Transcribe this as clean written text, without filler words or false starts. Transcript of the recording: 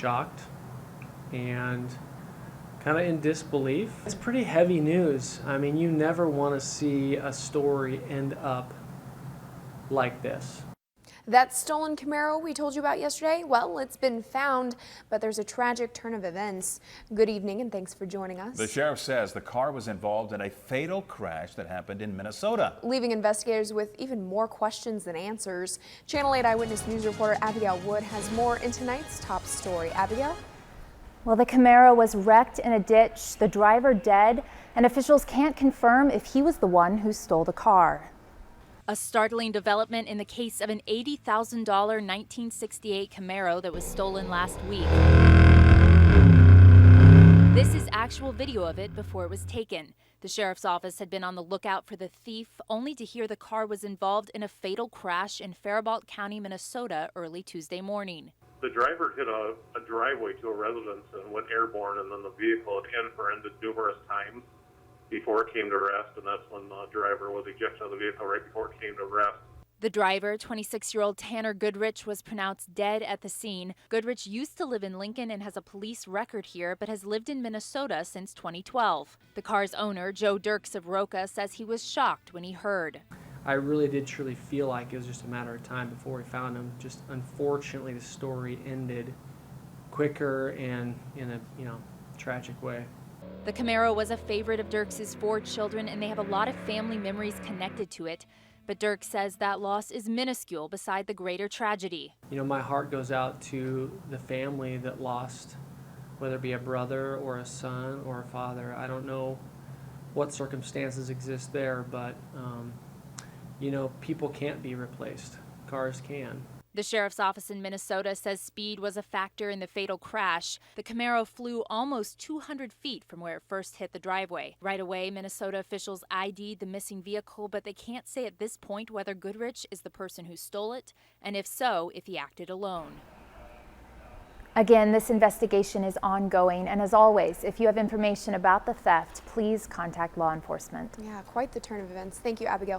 shocked and kind of in disbelief. It's pretty heavy news. I mean, you never want to see a story end up like this. That stolen Camaro we told you about yesterday, well, it's been found, but there's a tragic turn of events. Good evening and thanks for joining us. The sheriff says the car was involved in a fatal crash that happened in Minnesota, leaving investigators with even more questions than answers. Channel 8 Eyewitness News reporter Abigail Wood has more in tonight's top story. Abigail? Well, the Camaro was wrecked in a ditch, the driver dead, and officials can't confirm if he was the one who stole the car. A startling development in the case of an $80,000 1968 Camaro that was stolen last week. This is actual video of it before it was taken. The sheriff's office had been on the lookout for the thief, only to hear the car was involved in a fatal crash in Faribault County, Minnesota, early Tuesday morning. The driver hit a driveway to a residence and went airborne, and then the vehicle had end-for-ended numerous times before it came to rest, and that's when the driver was ejected out of the vehicle right before it came to rest. The driver, 26-year-old Tanner Goodrich, was pronounced dead at the scene. Goodrich used to live in Lincoln and has a police record here, but has lived in Minnesota since 2012. The car's owner, Joe Dirks of Roca, says he was shocked when he heard. I really did truly feel like it was just a matter of time before we found him. Just unfortunately, the story ended quicker and in a tragic way. The Camaro was a favorite of Dirks' 4 children, and they have a lot of family memories connected to it. But Dirks says that loss is minuscule beside the greater tragedy. My heart goes out to the family that lost, whether it be a brother or a son or a father. I don't know what circumstances exist there, but people can't be replaced. Cars can. The sheriff's office in Minnesota says speed was a factor in the fatal crash. The Camaro flew almost 200 feet from where it first hit the driveway. Right away, Minnesota officials ID'd the missing vehicle, but they can't say at this point whether Goodrich is the person who stole it, and if so, if he acted alone. Again, this investigation is ongoing, and as always, if you have information about the theft, please contact law enforcement. Yeah, quite the turn of events. Thank you, Abigail.